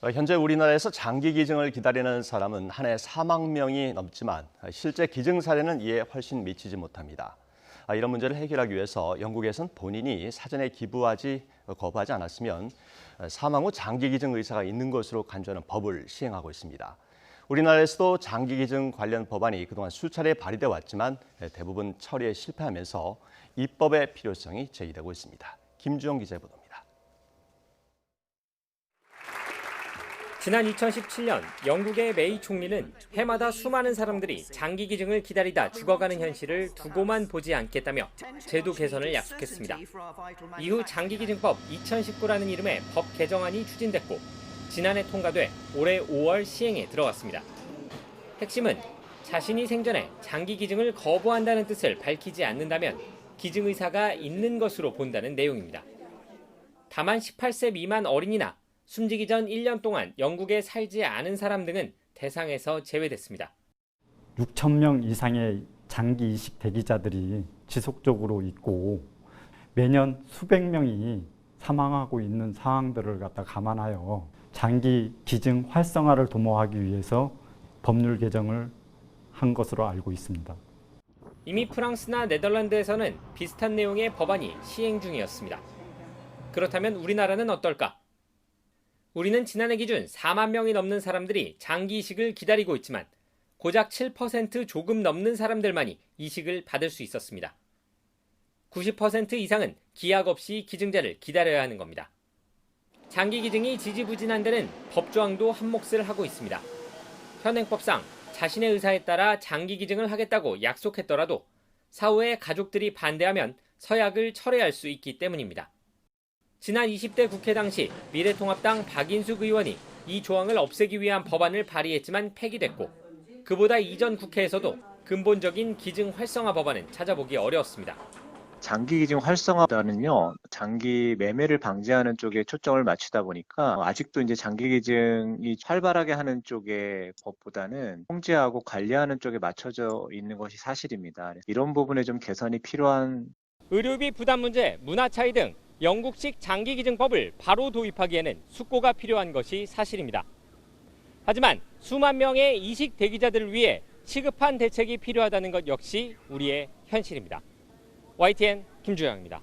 현재 우리나라에서 장기 기증을 기다리는 사람은 한 해 4만 명이 넘지만 실제 기증 사례는 이에 훨씬 미치지 못합니다. 이런 문제를 해결하기 위해서 영국에선 본인이 사전에 거부하지 않았으면 사망 후 장기 기증 의사가 있는 것으로 간주하는 법을 시행하고 있습니다. 우리나라에서도 장기 기증 관련 법안이 그동안 수차례 발의돼 왔지만 대부분 처리에 실패하면서 입법의 필요성이 제기되고 있습니다. 김주영 기자의 보도입니다. 지난 2017년 영국의 메이 총리는 해마다 수많은 사람들이 장기 기증을 기다리다 죽어가는 현실을 두고만 보지 않겠다며 제도 개선을 약속했습니다. 이후 장기기증법 2019라는 이름의 법 개정안이 추진됐고 지난해 통과돼 올해 5월 시행에 들어갔습니다. 핵심은 자신이 생전에 장기 기증을 거부한다는 뜻을 밝히지 않는다면 기증 의사가 있는 것으로 본다는 내용입니다. 다만 18세 미만 어린이나 숨지기 전 1년 동안 영국에 살지 않은 사람 등은 대상에서 제외됐습니다. 6,000명 이상의 장기 이식 대기자들이 지속적으로 있고 매년 수백 명이 사망하고 있는 상황들을 감안하여 장기 기증 활성화를 도모하기 위해서 법률 개정을 한 것으로 알고 있습니다. 이미 프랑스나 네덜란드에서는 비슷한 내용의 법안이 시행 중이었습니다. 그렇다면 우리나라는 어떨까? 우리는 지난해 기준 4만 명이 넘는 사람들이 장기 이식을 기다리고 있지만 고작 7% 조금 넘는 사람들만이 이식을 받을 수 있었습니다. 90% 이상은 기약 없이 기증자를 기다려야 하는 겁니다. 장기 기증이 지지부진한 데는 법조항도 한몫을 하고 있습니다. 현행법상 자신의 의사에 따라 장기 기증을 하겠다고 약속했더라도 사후에 가족들이 반대하면 서약을 철회할 수 있기 때문입니다. 지난 20대 국회 당시 미래통합당 박인숙 의원이 이 조항을 없애기 위한 법안을 발의했지만 폐기됐고 그보다 이전 국회에서도 근본적인 기증 활성화 법안은 찾아보기 어려웠습니다. 장기 기증 활성화보다는요, 장기 매매를 방지하는 쪽에 초점을 맞추다 보니까 아직도 이제 장기 기증이 활발하게 하는 쪽의 법보다는 통제하고 관리하는 쪽에 맞춰져 있는 것이 사실입니다. 이런 부분에 좀 개선이 필요한. 의료비 부담 문제, 문화 차이 등 영국식 장기 기증법을 바로 도입하기에는 숙고가 필요한 것이 사실입니다. 하지만 수만 명의 이식 대기자들을 위해 시급한 대책이 필요하다는 것 역시 우리의 현실입니다. YTN 김주영입니다.